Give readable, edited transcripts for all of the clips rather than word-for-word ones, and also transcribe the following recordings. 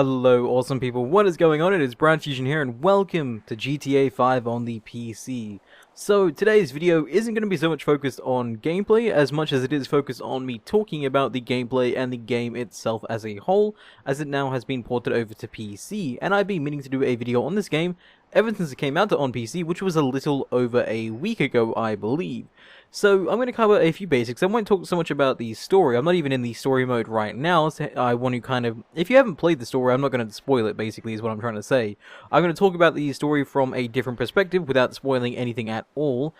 Hello awesome people, what is going on? It is BradPhusion here and welcome to GTA 5 on the PC. So today's video isn't going to be so much focused on gameplay as much as it is focused on me talking about the gameplay and the game itself as a whole, as it now has been ported over to PC, and I've been meaning to do a video on this game ever since it came out on PC, which was a little over a week ago, I believe. So I'm going to cover a few basics. I won't talk so much about the story. I'm not even in the story mode right now, so I want to kind of... If you haven't played the story, I'm not going to spoil it, basically, is what I'm trying to say. I'm going to talk about the story from a different perspective without spoiling anything at all.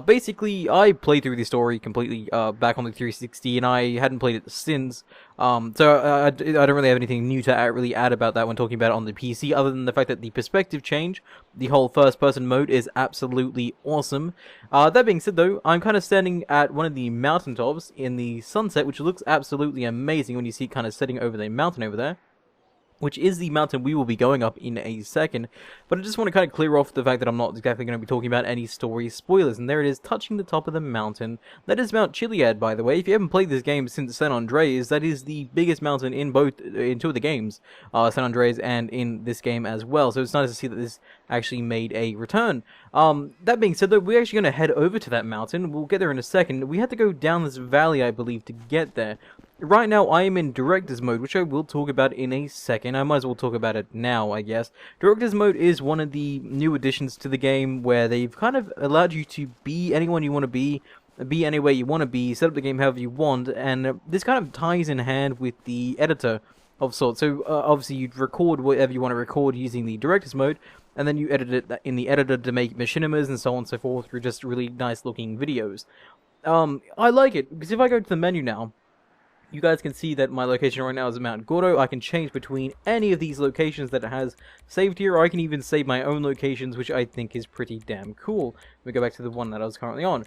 Basically, I played through the story completely back on the 360, and I hadn't played it since. So I don't really have anything new to really add about that when talking about it on the PC, other than the fact that the perspective change, the whole first-person mode, is absolutely awesome. That being said, though, I'm kind of standing at one of the mountaintops in the sunset, which looks absolutely amazing when you see it kind of setting over the mountain over there, which is the mountain we will be going up in a second. But I just want to kind of clear off the fact that I'm not exactly going to be talking about any story spoilers. And there it is, touching the top of the mountain. That is Mount Chiliad, by the way. If you haven't played this game since San Andreas, that is the biggest mountain in two of the games, San Andreas and in this game as well. So it's nice to see that this actually made a return. That being said, though, we're actually going to head over to that mountain. We'll get there in a second. We had to go down this valley, I believe, to get there. Right now, I am in Director's Mode, which I will talk about in a second. I might as well talk about it now, I guess. Director's Mode is one of the new additions to the game where they've kind of allowed you to be anyone you want to be anywhere you want to be, set up the game however you want, and this kind of ties in hand with the editor of sorts. So, obviously, you'd record whatever you want to record using the Director's Mode, and then you edit it in the editor to make machinimas and so on and so forth through just really nice-looking videos. I like it, because if I go to the menu now, you guys can see that my location right now is Mount Gordo. I can change between any of these locations that it has saved here, or I can even save my own locations, which I think is pretty damn cool. Let me go back to the one that I was currently on.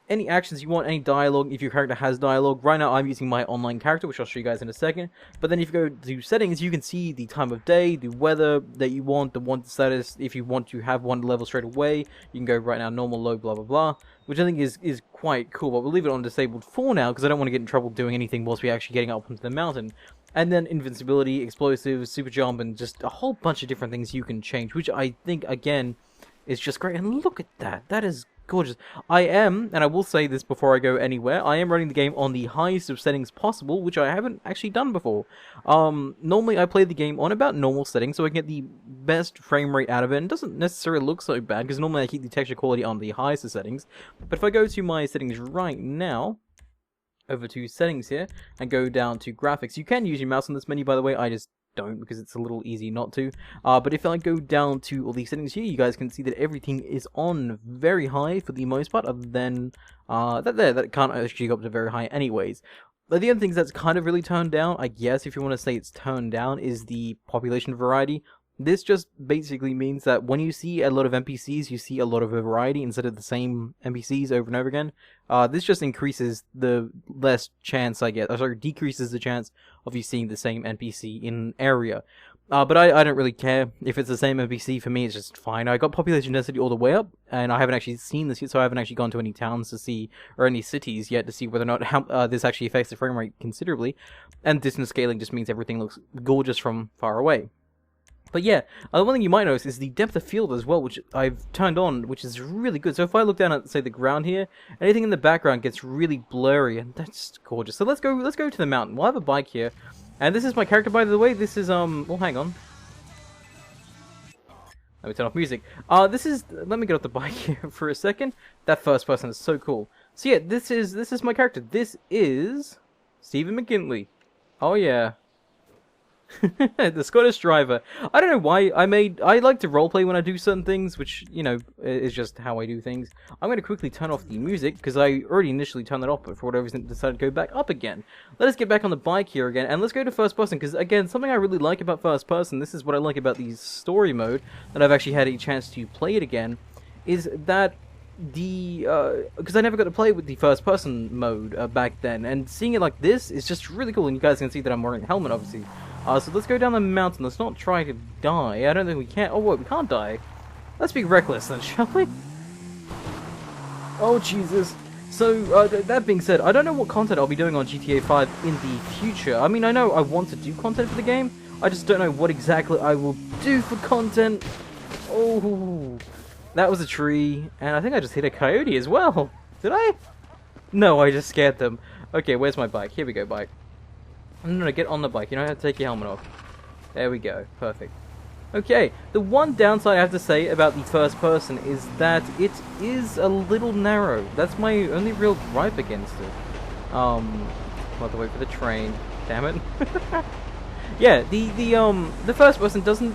Any actions you want, any dialogue, if your character has dialogue. Right now I'm using my online character, which I'll show you guys in a second. But then if you go to settings, you can see the time of day, the weather that you want, the want status. If you want to have one level straight away, you can go right now normal, low, blah, blah, blah. Which I think is quite cool, but we'll leave it on disabled for now, because I don't want to get in trouble doing anything whilst we're actually getting up into the mountain. And then invincibility, explosives, super jump, and just a whole bunch of different things you can change, which I think, again, is just great. And look at that. That is gorgeous. I am, and I will say this before I go anywhere, I am running the game on the highest of settings possible, which I haven't actually done before. Normally I play the game on about normal settings, so I can get the best frame rate out of it, and it doesn't necessarily look so bad, because normally I keep the texture quality on the highest of settings. But if I go to my settings right now, over to settings here, and go down to graphics, you can use your mouse on this menu, by the way. I just don't, because it's a little easy not to. But if I go down to all these settings here, you guys can see that everything is on very high for the most part, other than that can't actually go up to very high anyways. But the other things that's kind of really toned down, I guess if you want to say it's toned down, is the population variety. This just basically means that when you see a lot of NPCs, you see a lot of variety instead of the same NPCs over and over again. This just increases the less chance, I guess, sorry, decreases the chance of you seeing the same NPC in an area. But I don't really care if it's the same NPC. For me, it's just fine. I got population density all the way up, and I haven't actually seen this yet, so I haven't actually gone to any towns to see, or any cities yet, to see whether or not this actually affects the frame rate considerably. And distance scaling just means everything looks gorgeous from far away. But yeah, one thing you might notice is the depth of field as well, which I've turned on, which is really good. So if I look down at, say, the ground here, anything in the background gets really blurry, and that's gorgeous. So let's go to the mountain. We'll have a bike here, and this is my character, by the way. This is well, hang on. Let me turn off music. Let me get off the bike here for a second. That first person is so cool. So yeah, this is my character. This is Stephen McKinley. Oh yeah. The Scottish driver. I don't know why I like to roleplay when I do certain things, which, you know, is just how I do things. I'm going to quickly turn off the music, because I already initially turned that off, but for whatever reason decided to go back up again. Let us get back on the bike here again, and let's go to first person, because again, something I really like about first person, this is what I like about the story mode, that I've actually had a chance to play it again, is that because I never got to play with the first person mode back then, and seeing it like this is just really cool, and you guys can see that I'm wearing a helmet, obviously. So let's go down the mountain. Let's not try to die. I don't think we can. Oh, wait, we can't die. Let's be reckless then, shall we? Oh, Jesus. So, that being said, I don't know what content I'll be doing on GTA 5 in the future. I mean, I know I want to do content for the game. I just don't know what exactly I will do for content. Oh, that was a tree, and I think I just hit a coyote as well. Did I? No, I just scared them. Okay, where's my bike? Here we go, bike. No, get on the bike. You know how to take your helmet off. There we go. Perfect. Okay, the one downside I have to say about the first person is that it is a little narrow. That's my only real gripe against it. By the way, for the train. Damn it. Yeah, the first person doesn't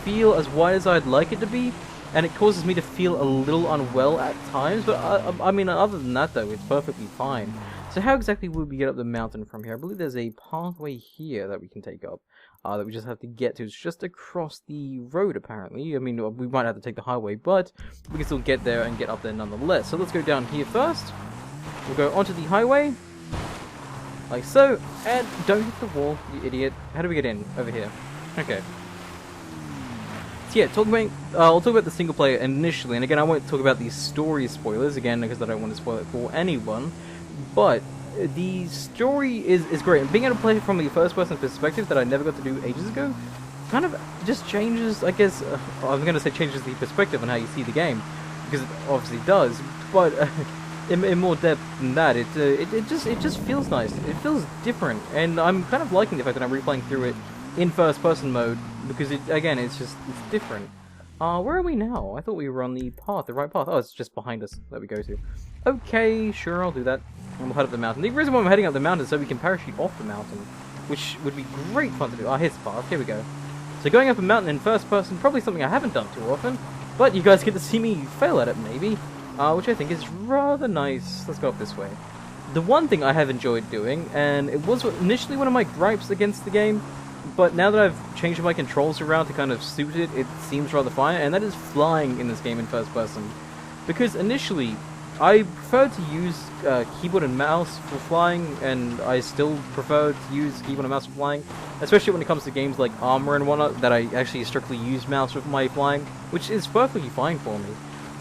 feel as wide as I'd like it to be, and it causes me to feel a little unwell at times, but I mean, other than that though, it's perfectly fine. So how exactly would we get up the mountain from here? I believe there's a pathway here that we can take up, that we just have to get to. It's just across the road, apparently. I mean, we might have to take the highway, but we can still get there and get up there nonetheless. So let's go down here first. We'll go onto the highway, like so, and don't hit the wall, you idiot. How do we get in? Over here. Okay. So yeah, I'll talk about the single player initially, and again, I won't talk about the story spoilers, again, because I don't want to spoil it for anyone. But the story is great, and being able to play it from the first person perspective that I never got to do ages ago kind of just changes, I guess, I'm going to say changes the perspective on how you see the game, because it obviously does, but in more depth than that, it just feels nice. It feels different, and I'm kind of liking the fact that I'm replaying through it in first person mode, because it's different. Where are we now? I thought we were on the right path. Oh, it's just behind us that we go to. Okay, sure, I'll do that. And we'll head up the mountain. The reason why I'm heading up the mountain is so we can parachute off the mountain, which would be great fun to do. Oh, here's the path. Here we go. So going up a mountain in first person, probably something I haven't done too often, but you guys get to see me fail at it, maybe, which I think is rather nice. Let's go up this way. The one thing I have enjoyed doing, and it was initially one of my gripes against the game, but now that I've changed my controls around to kind of suit it, it seems rather fine, and that is flying in this game in first person. Because initially, I preferred to use keyboard and mouse for flying, and I still prefer to use keyboard and mouse for flying, especially when it comes to games like Armor and whatnot, that I actually strictly use mouse with my flying, which is perfectly fine for me.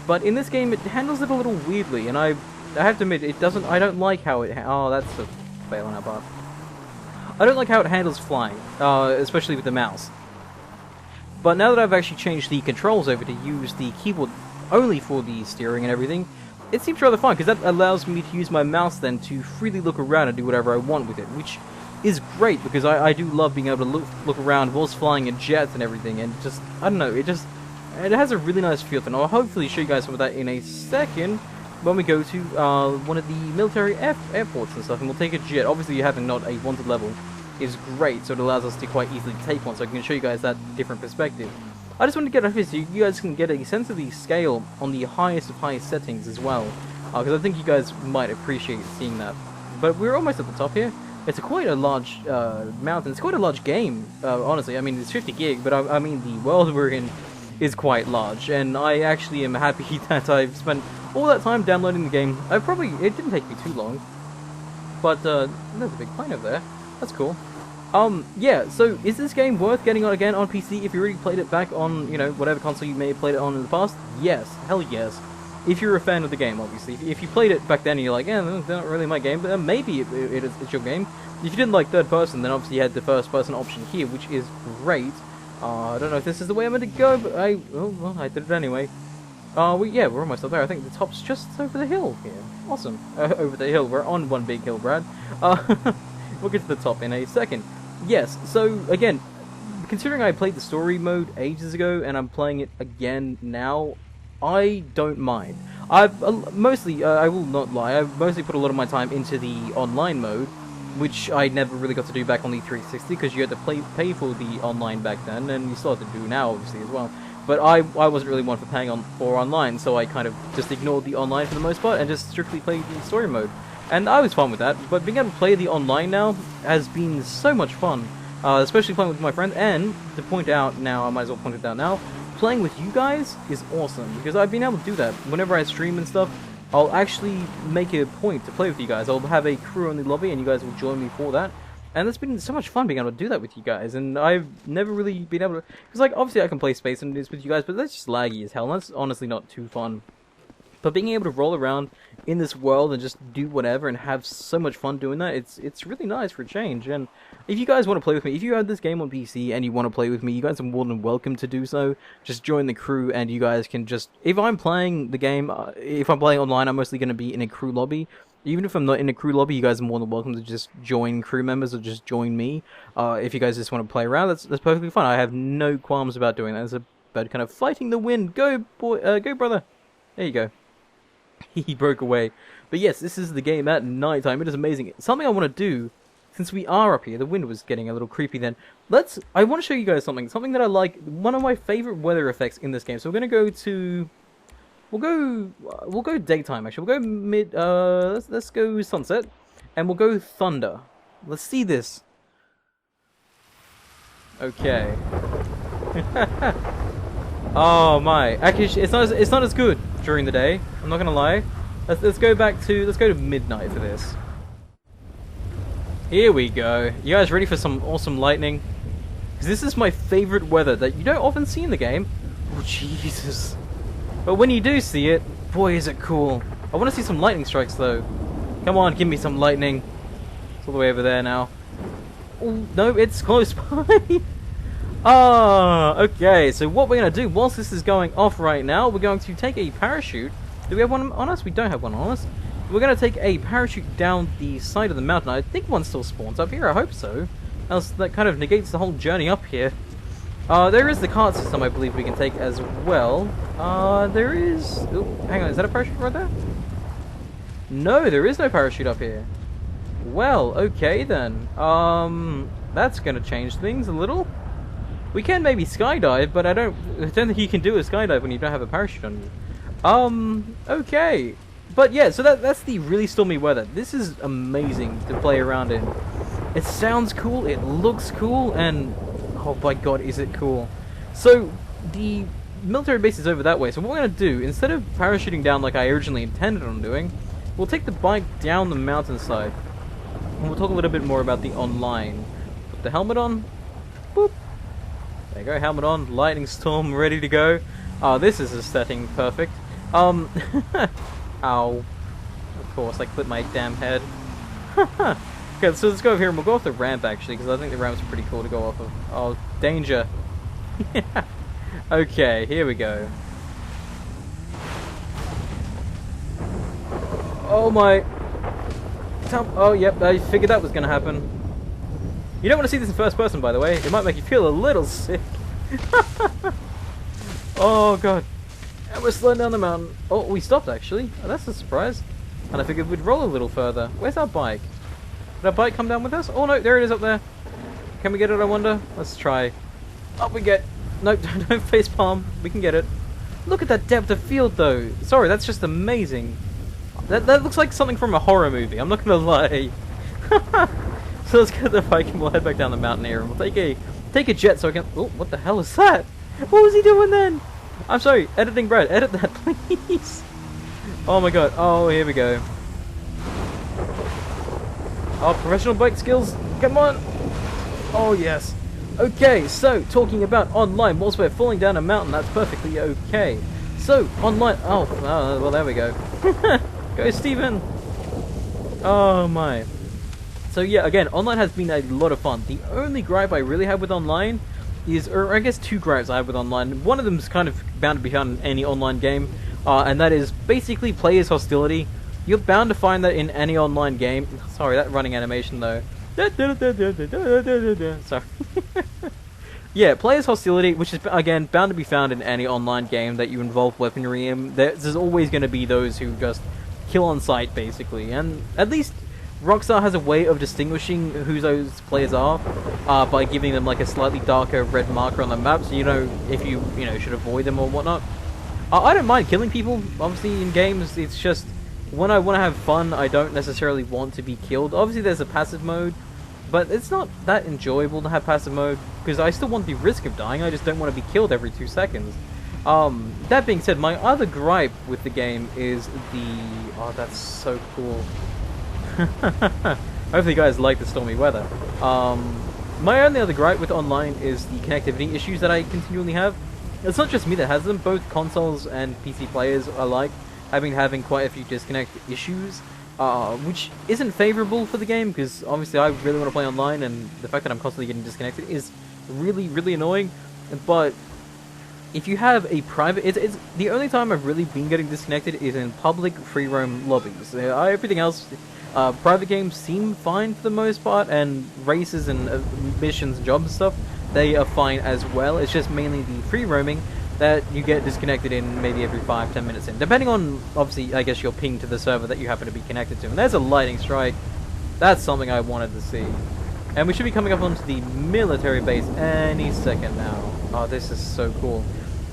But in this game, it handles it a little weirdly, and I have to admit, I don't like how it, oh, that's a fail on our part. I don't like how it handles flying, especially with the mouse. But now that I've actually changed the controls over to use the keyboard only for the steering and everything, it seems rather fun, because that allows me to use my mouse then to freely look around and do whatever I want with it, which is great, because I do love being able to look around whilst flying in jets and everything, and just, I don't know, it has a really nice feel to it, and I'll hopefully show you guys some of that in a second, when we go to one of the military airports and stuff, and we'll take a jet. Obviously having not a wanted level is great, so it allows us to quite easily take one, so I can show you guys that different perspective. I just want to get over here so you guys can get a sense of the scale on the highest of highest settings as well, because I think you guys might appreciate seeing that. But we're almost at the top here. It's quite a large mountain. It's quite a large game, honestly. I mean, it's 50 gig, but I mean, the world we're in is quite large, and I actually am happy that I've spent all that time downloading the game. It didn't take me too long, but there's a big plane over there. That's cool. Yeah, so is this game worth getting on again on PC if you already played it back on, you know, whatever console you may have played it on in the past? Yes, hell yes. If you're a fan of the game, obviously. If you played it back then and you're like, yeah, that's not really my game, but then maybe it's your game. If you didn't like third person, then obviously you had the first person option here, which is great. I don't know if this is the way I'm meant to go, but I did it anyway. Yeah, we're almost up there. I think the top's just over the hill here. Awesome. Over the hill. We're on one big hill, Brad. We'll get to the top in a second. Yes, so again, considering I played the story mode ages ago and I'm playing it again now, I don't mind. I've mostly, I will not lie, I've mostly put a lot of my time into the online mode, which I never really got to do back on the 360 because you had to pay for the online back then, and you still have to do now obviously as well. But I wasn't really one for paying for online, so I kind of just ignored the online for the most part and just strictly played the story mode. And I was fine with that, but being able to play the online now has been so much fun, especially playing with my friends, and to point out now, I might as well point it out now, playing with you guys is awesome, because I've been able to do that. Whenever I stream and stuff, I'll actually make a point to play with you guys. I'll have a crew in the lobby, and you guys will join me for that. And it's been so much fun being able to do that with you guys, and I've never really been able to, because like, obviously I can play Space and it's with you guys, but that's just laggy as hell, and that's honestly not too fun. But being able to roll around in this world and just do whatever and have so much fun doing that, it's really nice for a change. And if you guys want to play with me, if you have this game on PC and you want to play with me, you guys are more than welcome to do so. Just join the crew and you guys can just... If I'm playing the game, if I'm playing online, I'm mostly going to be in a crew lobby. Even if I'm not in a crew lobby, you guys are more than welcome to just join crew members or just join me. If you guys just want to play around, that's perfectly fine. I have no qualms about doing that. It's about kind of fighting the wind. Go, boy, go, brother. There you go. He broke away. But yes, this is the game at night time. It is amazing. Something I want to do, since we are up here, the wind was getting a little creepy then. I want to show you guys something that I like, one of my favorite weather effects in this game. So we're going to go to... We'll go daytime, actually. We'll go mid, let's go sunset. And we'll go thunder. Let's see this. Okay. Oh my. Actually, it's not as good during the day. I'm not gonna lie. Let's go to midnight for this. Here we go. You guys ready for some awesome lightning? Because this is my favorite weather that you don't often see in the game. Oh Jesus. But when you do see it, boy is it cool. I want to see some lightning strikes though. Come on, give me some lightning. It's all the way over there now. Oh, no, it's close by. Ah, okay, so what we're going to do, whilst this is going off right now, we're going to take a parachute. Do we have one on us? We don't have one on us. We're going to take a parachute down the side of the mountain. I think one still spawns up here, I hope so. Else that kind of negates the whole journey up here. There is the cart system I believe we can take as well. There is... Ooh, hang on, is that a parachute right there? No, there is no parachute up here. Well, okay then. That's going to change things a little. We can maybe skydive, but I don't think you can do a skydive when you don't have a parachute on you. Okay. But yeah, so that's the really stormy weather. This is amazing to play around in. It sounds cool, it looks cool, and oh my god, is it cool. So, the military base is over that way, so what we're going to do, instead of parachuting down like I originally intended on doing, we'll take the bike down the mountainside. And we'll talk a little bit more about the online. Put the helmet on. Boop. There you go, helmet on, lightning storm ready to go. Oh, this is a setting perfect. Ow. Of course, I clipped my damn head. Okay, so let's go over here and we'll go off the ramp actually, because I think the ramp's pretty cool to go off of. Oh, danger. Okay, here we go. Oh my. Oh, yep, I figured that was going to happen. You don't want to see this in first person, by the way. It might make you feel a little sick. Oh, God. And we're slowing down the mountain. Oh, we stopped, actually. Oh, that's a surprise. And I figured we'd roll a little further. Where's our bike? Did our bike come down with us? Oh, no, there it is up there. Can we get it, I wonder? Let's try. Up we get. Nope, don't face palm. We can get it. Look at that depth of field, though. Sorry, that's just amazing. That looks like something from a horror movie. I'm not going to lie. So let's get the bike and we'll head back down the mountain here. And we'll take a jet so I can... Oh, what the hell is that? What was he doing then? I'm sorry, editing Brad, edit that please. Oh my god, oh here we go. Oh, professional bike skills, come on. Oh yes. Okay, so talking about online, whilst we're falling down a mountain, that's perfectly okay. So, online, oh well there we go. Go Steven. Oh my. So yeah, again, online has been a lot of fun. The only gripe I really have with online is, or I guess two gripes I have with online. One of them is kind of bound to be found in any online game, and that is basically players' hostility. You're bound to find that in any online game. Sorry, that running animation though. Sorry. Yeah, players' hostility, which is again bound to be found in any online game that you involve weaponry in. There's always going to be those who just kill on sight, basically, and at least Rockstar has a way of distinguishing who those players are by giving them like a slightly darker red marker on the map, so you know if you should avoid them or whatnot. I don't mind killing people, obviously, in games. It's just when I want to have fun, I don't necessarily want to be killed. Obviously, there's a passive mode, but it's not that enjoyable to have passive mode because I still want the risk of dying. I just don't want to be killed every 2 seconds. That being said, my other gripe with the game is the... Oh, that's so cool. Hopefully you guys like the stormy weather. My only other gripe with online is the connectivity issues that I continually have. It's not just me that has them, both consoles and PC players alike I've been having quite a few disconnect issues, which isn't favorable for the game, because obviously I really want to play online, and the fact that I'm constantly getting disconnected is really, really annoying. But if you have a private, it's the only time I've really been getting disconnected is in public free roam lobbies. Everything else, private games seem fine for the most part, and races and missions and jobs and stuff, they are fine as well. It's just mainly the free roaming that you get disconnected in maybe every 5-10 minutes in, depending on, obviously, I guess, your ping to the server that you happen to be connected to. And there's a lightning strike. That's something I wanted to see. And we should be coming up onto the military base any second now. Oh, this is so cool.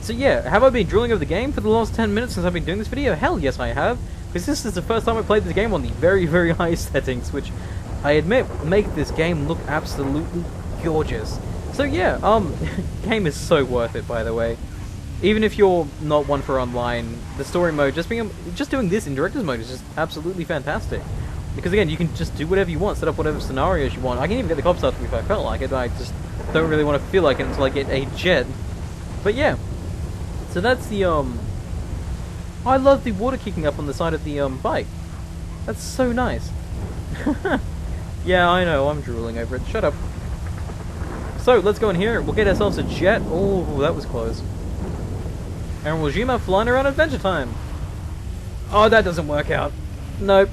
So yeah, have I been drooling over the game for the last 10 minutes since I've been doing this video? Hell yes I have, because this is the first time I played this game on the very, very high settings, which I admit make this game look absolutely gorgeous. So yeah, game is so worth it, by the way. Even if you're not one for online, the story mode, just doing this in director's mode is just absolutely fantastic. Because again, you can just do whatever you want, set up whatever scenarios you want. I can even get the cops after me if I felt like it, I just don't really want to feel like it until I get a jet. But yeah. So that's the, I love the water kicking up on the side of the, bike. That's so nice. Yeah, I know, I'm drooling over it. Shut up. So, let's go in here. We'll get ourselves a jet. Oh, that was close. And we'll zoom out flying around Adventure Time. Oh, that doesn't work out. Nope.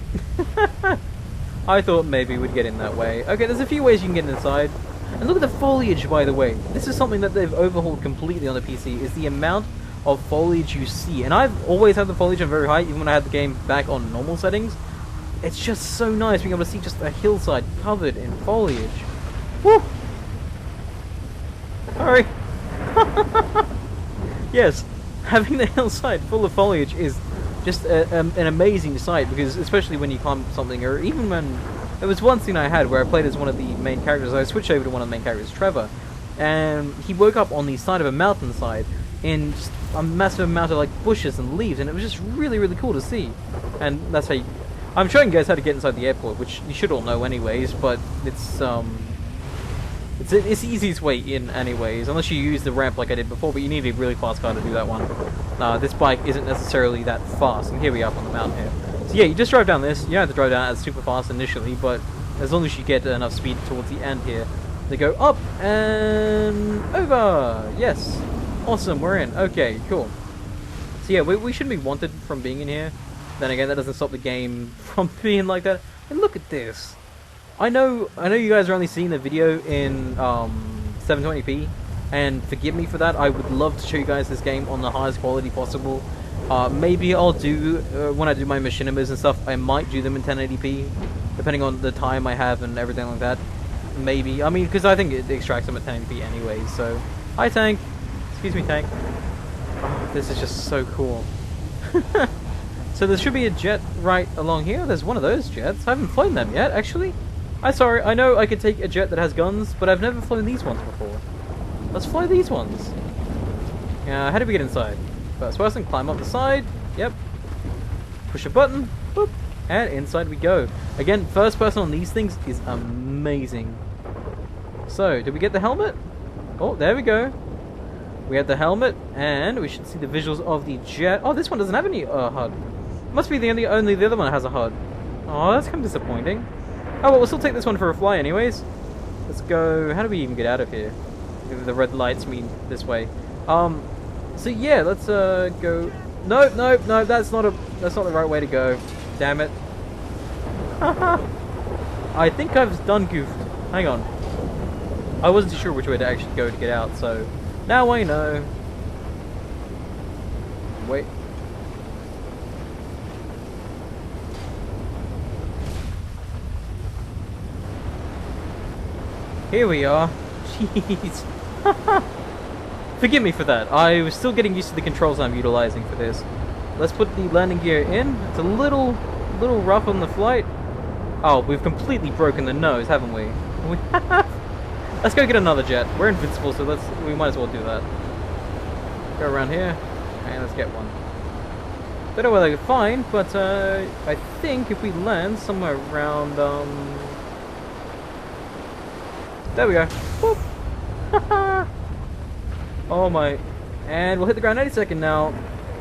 I thought maybe we'd get in that way. Okay, there's a few ways you can get inside. And look at the foliage, by the way. This is something that they've overhauled completely on the PC, is the amount of foliage you see. And I've always had the foliage on very high, even when I had the game back on normal settings. It's just so nice being able to see just a hillside covered in foliage. Woo! Sorry. Yes, having the hillside full of foliage is just an amazing sight, because especially when you climb something, or even when... There was one scene I had where I played as one of the main characters. I switched over to one of the main characters, Trevor, and he woke up on the side of a mountainside in just a massive amount of like bushes and leaves, and it was just really, really cool to see. And that's how I'm showing you guys how to get inside the airport, which you should all know anyways, but it's the easiest way in anyways, unless you use the ramp like I did before, but you need a really fast car to do that one. This bike isn't necessarily that fast, and here we are up on the mountain here. So yeah, you just drive down this. You don't have to drive down as super fast initially, but as long as you get enough speed towards the end here, they go up and over. Yes. Awesome, we're in. Okay, cool. So yeah, we shouldn't be wanted from being in here. Then again, that doesn't stop the game from being like that. And look at this. I know you guys are only seeing the video in 720p, and forgive me for that. I would love to show you guys this game on the highest quality possible. Maybe I'll do, when I do my machinimas and stuff, I might do them in 1080p, depending on the time I have and everything like that. Maybe. I mean, because I think it extracts them at 1080p anyway, so... Hi, Tank! Excuse me, Tank. Oh, this is just so cool. So there should be a jet right along here. There's one of those jets. I haven't flown them yet, actually. Sorry, I know I could take a jet that has guns, but I've never flown these ones before. Let's fly these ones. How do we get inside? First person, climb up the side. Yep. Push a button. Boop. And inside we go. Again, first person on these things is amazing. So, did we get the helmet? Oh, there we go. We have the helmet, and we should see the visuals of the jet. Oh, this one doesn't have any HUD. Must be only the other one that has a HUD. Oh, that's kind of disappointing. Oh, well, we'll still take this one for a fly anyways. Let's go... How do we even get out of here? The red lights mean this way. So yeah, let's go... No, that's not the right way to go. Damn it. I think I've done goofed. Hang on. I wasn't too sure which way to actually go to get out, so... Now I know. Wait. Here we are. Jeez. Forgive me for that. I was still getting used to the controls I'm utilizing for this. Let's put the landing gear in. It's a little rough on the flight. Oh, we've completely broken the nose, haven't we? We have. Let's go get another jet. We're invincible, so we might as well do that. Go around here, and let's get one. Don't know whether they're fine, but I think if we land somewhere around, there we go. Whoop. Oh my, and we'll hit the ground any second now.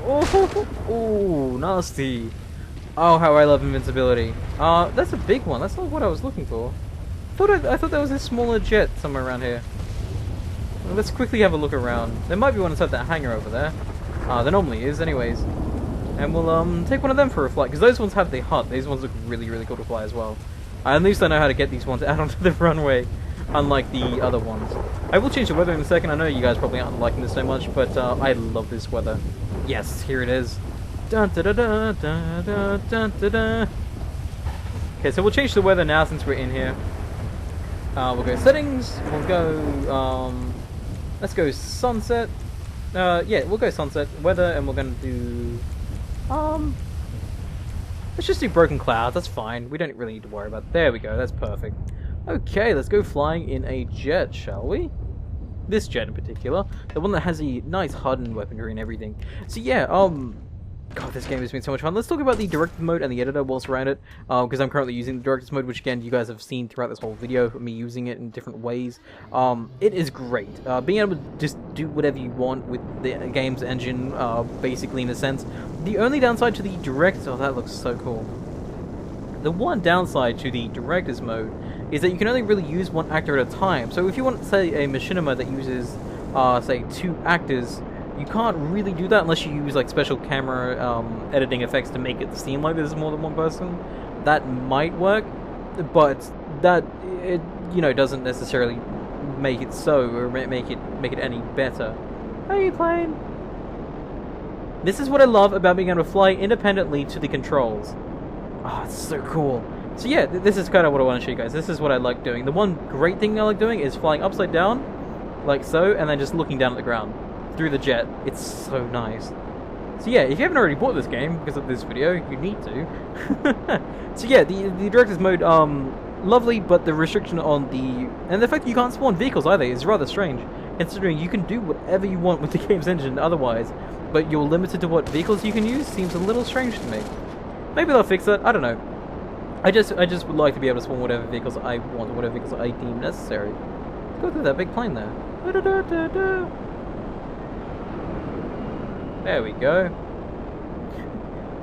Oh, oh, nasty. Oh, how I love invincibility. That's a big one. That's not what I was looking for. I thought there was a smaller jet somewhere around here. Well, let's quickly have a look around. There might be one inside that hangar over there. There normally is, anyways. And we'll take one of them for a flight, because those ones have the hut. These ones look really, really cool to fly as well. At least I know how to get these ones out onto the runway, unlike the other ones. I will change the weather in a second. I know you guys probably aren't liking this so much, but I love this weather. Yes, here it is. Dun, da, da, da, da, da, da, da, da. Okay, so we'll change the weather now since we're in here. We'll go settings. We'll go. Let's go sunset. Yeah, we'll go sunset weather, and we're gonna do. Let's just do broken clouds. That's fine. We don't really need to worry about it. There we go. That's perfect. Okay, let's go flying in a jet, shall we? This jet in particular, the one that has a nice hardened weaponry and everything. So yeah, God, this game has been so much fun. Let's talk about the director's mode and the editor whilst we're at it, because I'm currently using the director's mode, which again, you guys have seen throughout this whole video of me using it in different ways. It is great. Being able to just do whatever you want with the game's engine, basically in a sense. The only downside to the director, oh, that looks so cool. The one downside to the director's mode is that you can only really use one actor at a time. So if you want, say, a machinima that uses, say, 2 actors, you can't really do that unless you use like special camera editing effects to make it seem like there's more than one person. That might work, but that doesn't necessarily make it so or make it any better. Hey, plane. This is what I love about being able to fly independently to the controls. Ah, it's so cool. So yeah, this is kind of what I want to show you guys. This is what I like doing. The one great thing I like doing is flying upside down, like so, and then just looking down at the ground through the jet. It's so nice. So yeah, if you haven't already bought this game because of this video, you need to. So yeah, the director's mode, lovely, but the restriction on and the fact that you can't spawn vehicles either is rather strange, considering you can do whatever you want with the game's engine otherwise, but you're limited to what vehicles you can use. Seems a little strange to me. Maybe they'll fix that. I don't know. I just would like to be able to spawn whatever vehicles I want, or whatever vehicles I deem necessary. Let's go through that big plane there. There we go.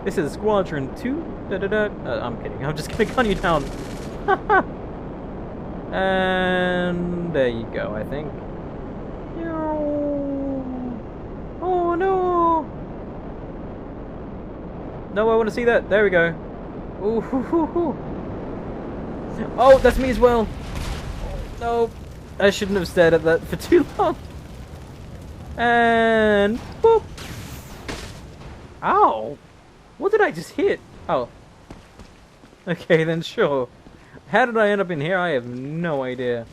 This is Squadron 2. I'm kidding. I'm just gonna gun you down. And there you go, I think. Oh no! No, I want to see that. There we go. Ooh, hoo, hoo, hoo. Oh, that's me as well. No, I shouldn't have stared at that for too long. And boop. Ow! What did I just hit? Oh. Okay, then sure. How did I end up in here? I have no idea.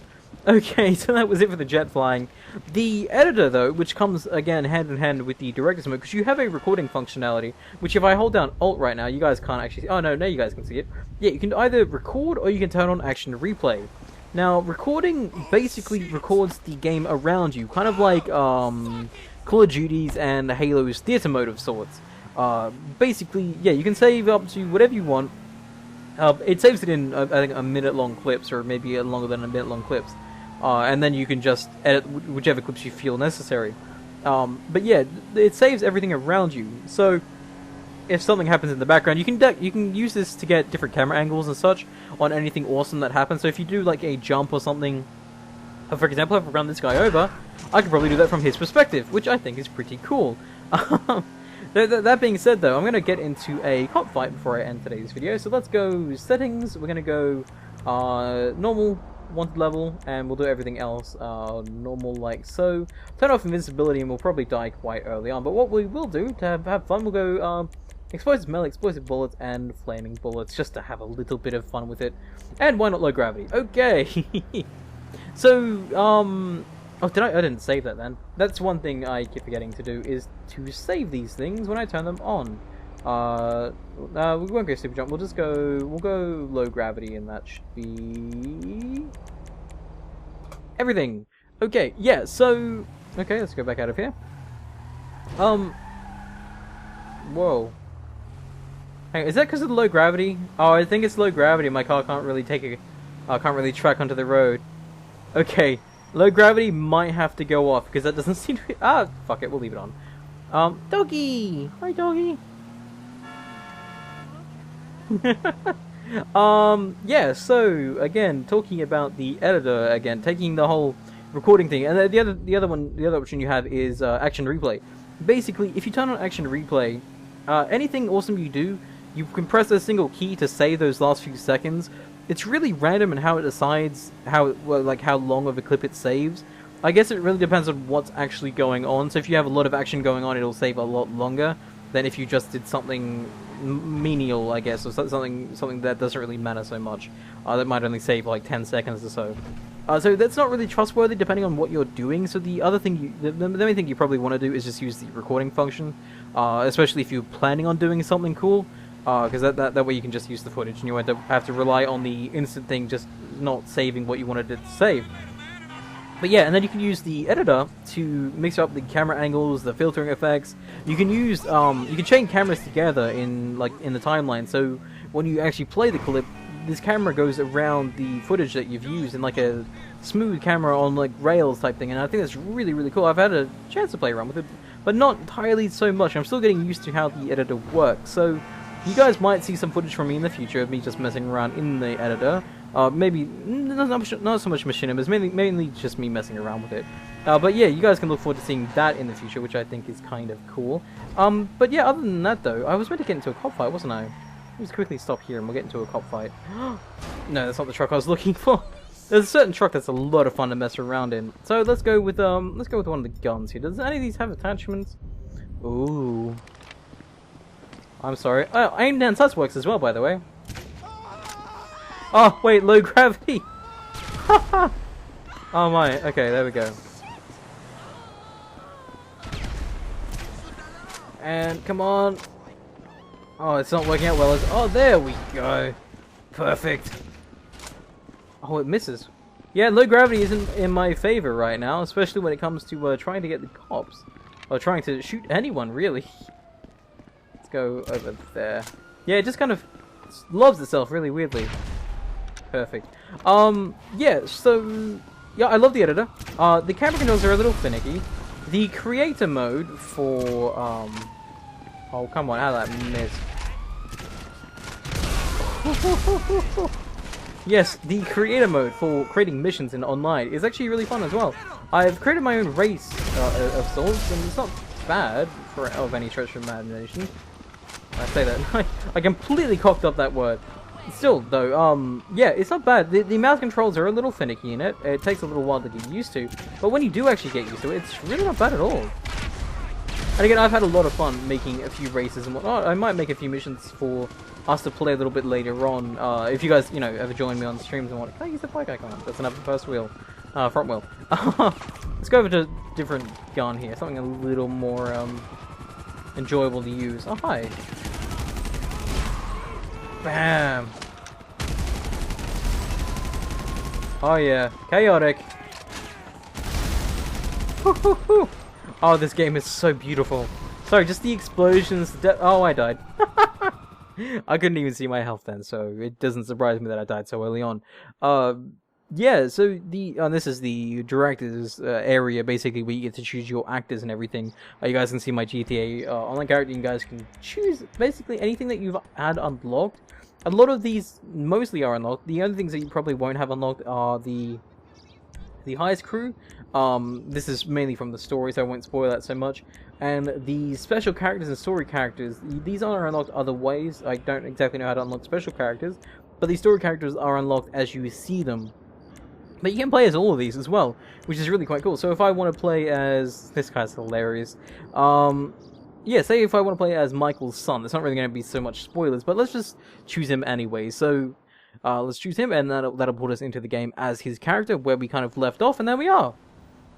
Okay, so that was it for the jet flying. The editor, though, which comes, again, hand in hand with the director's mode, because you have a recording functionality, which if I hold down Alt right now, you guys can't actually see. Oh, no, now you guys can see it. Yeah, you can either record or you can turn on action replay. Now, recording basically records the game around you, kind of like Call of Duty's and Halo's theater mode of sorts. Basically, yeah, you can save up to whatever you want. It saves it in, I think, a minute-long clips, or maybe longer than a minute-long clips. And then you can just edit whichever clips you feel necessary. But yeah, it saves everything around you. So if something happens in the background, you can use this to get different camera angles and such on anything awesome that happens. So if you do like a jump or something, for example, if I run this guy over, I could probably do that from his perspective, which I think is pretty cool. That being said, though, I'm going to get into a cop fight before I end today's video. So let's go settings. We're going to go normal, wanted level, and we'll do everything else normal like so. Turn off invincibility, and we'll probably die quite early on. But what we will do to have fun, we'll go explosive melee, explosive bullets, and flaming bullets, just to have a little bit of fun with it. And why not low gravity? Okay. So oh, I didn't save that then. That's one thing I keep forgetting to do, is to save these things when I turn them on. We won't go super jump, we'll go low gravity, and that should be everything. Okay, yeah, so okay, let's go back out of here. Whoa. Hang on, is that because of the low gravity? Oh, I think it's low gravity. My car can't really can't really track onto the road. Okay. Low gravity might have to go off, because that doesn't seem to be... Ah, fuck it, we'll leave it on. Doggy! Hi, doggy! Yeah, so, again, talking about the editor, again, taking the whole recording thing, and the other option you have is, action replay. Basically, if you turn on action replay, anything awesome you do, you can press a single key to save those last few seconds. It's really random in how it decides how long of a clip it saves. I guess it really depends on what's actually going on. So if you have a lot of action going on, it'll save a lot longer than if you just did something menial, I guess, or something that doesn't really matter so much. That might only save like 10 seconds or so. So that's not really trustworthy depending on what you're doing. So the other thing, the main thing you probably want to do is just use the recording function, especially if you're planning on doing something cool, because that way you can just use the footage and you won't have to rely on the instant thing just not saving what you wanted it to save. But yeah, and then you can use the editor to mix up the camera angles, the filtering effects. You can use, you can chain cameras together in the timeline. So when you actually play the clip, this camera goes around the footage that you've used in like a smooth camera on like rails type thing. And I think that's really, really cool. I've had a chance to play around with it, but not entirely so much. I'm still getting used to how the editor works. So you guys might see some footage from me in the future of me just messing around in the editor. Maybe not so much machinimas, mainly just me messing around with it. But yeah, you guys can look forward to seeing that in the future, which I think is kind of cool. But yeah, other than that though, I was meant to get into a cop fight, wasn't I? Let's quickly stop here and we'll get into a cop fight. No, that's not the truck I was looking for. There's a certain truck that's a lot of fun to mess around in. So let's go with one of the guns here. Does any of these have attachments? Ooh. I'm sorry. Oh, aim down sus works as well, by the way. Oh, wait, low gravity! Oh my, okay, there we go. And, come on! Oh, it's not working out well. Oh, there we go! Perfect! Oh, it misses. Yeah, low gravity isn't in my favor right now, especially when it comes to trying to get the cops. Or trying to shoot anyone, really. Let's go over there. Yeah, it just kind of loves itself really weirdly. Perfect. Yeah, so yeah, I love the editor. The camera controls are a little finicky. The creator mode for oh come on, how did that miss? Yes, the creator mode for creating missions in online is actually really fun as well. I've created my own race of sorts, and it's not bad of any stretch of imagination. I say that I completely cocked up that word. Still, though, yeah, it's not bad. The mouse controls are a little finicky in it. It takes a little while to get used to. But when you do actually get used to it, it's really not bad at all. And again, I've had a lot of fun making a few races and whatnot. I might make a few missions for us to play a little bit later on. If you guys, you know, ever join me on streams and whatnot. Can I use the bike icon? That's another front wheel. Let's go over to a different gun here. Something a little more, enjoyable to use. Oh, hi. Bam! Oh yeah, chaotic! Oh, this game is so beautiful. Sorry, just the explosions, oh, I died. I couldn't even see my health then, so it doesn't surprise me that I died so early on. Yeah, so this is the director's area, basically, where you get to choose your actors and everything. You guys can see my GTA online character. You guys can choose basically anything that you've had unlocked. A lot of these mostly are unlocked. The only things that you probably won't have unlocked are the heist crew. This is mainly from the story, so I won't spoil that so much. And the special characters and story characters, these are unlocked other ways. I don't exactly know how to unlock special characters, but these story characters are unlocked as you see them. But you can play as all of these as well, which is really quite cool. So if I want to play as... This guy's hilarious. Yeah, say if I want to play as Michael's son. It's not really going to be so much spoilers, but let's just choose him anyway. So let's choose him, and that'll put us into the game as his character, where we kind of left off, and there we are.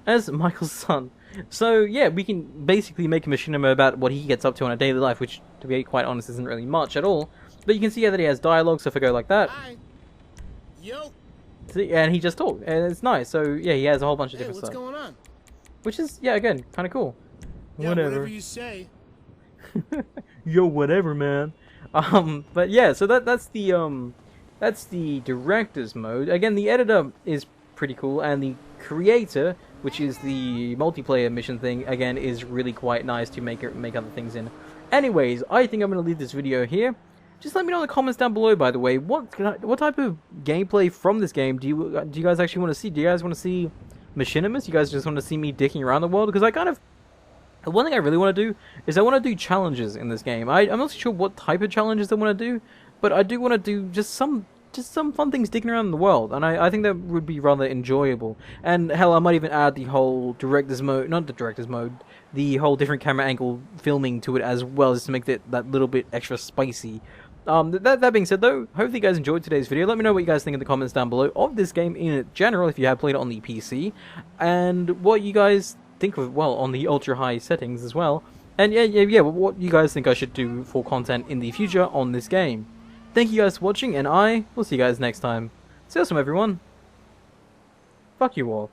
As Michael's son. So yeah, we can basically make a machinima about what he gets up to on a daily life, which, to be quite honest, isn't really much at all. But you can see that he has dialogue, so if I go like that... Hi. Yo. See, and he just talked, and it's nice. So yeah, he has a whole bunch of different what's stuff. Going on? Which is, yeah, again, kind of cool. Yeah, whatever you say. Yo, whatever, man. But yeah, so that's the director's mode. Again, the editor is pretty cool, and the creator, which is the multiplayer mission thing, again, is really quite nice to make other things in. Anyways, I think I'm going to leave this video here. Just let me know in the comments down below, by the way, what type of gameplay from this game do you guys actually want to see? Do you guys want to see machinimas? You guys just want to see me dicking around the world? Because the one thing I really want to do is I want to do challenges in this game. I'm not sure what type of challenges I want to do, but I do want to do just some fun things dicking around the world, and I think that would be rather enjoyable. And hell, I might even add the whole director's mode, not the director's mode, the whole different camera angle filming to it as well, just to make that little bit extra spicy. That being said though, hopefully you guys enjoyed today's video. Let me know what you guys think in the comments down below of this game in general, if you have played it on the PC, and what you guys think of, well, on the ultra high settings as well. And yeah, what you guys think I should do for content in the future on this game. Thank you guys for watching, and I will see you guys next time. See you awesome, everyone. Fuck you all.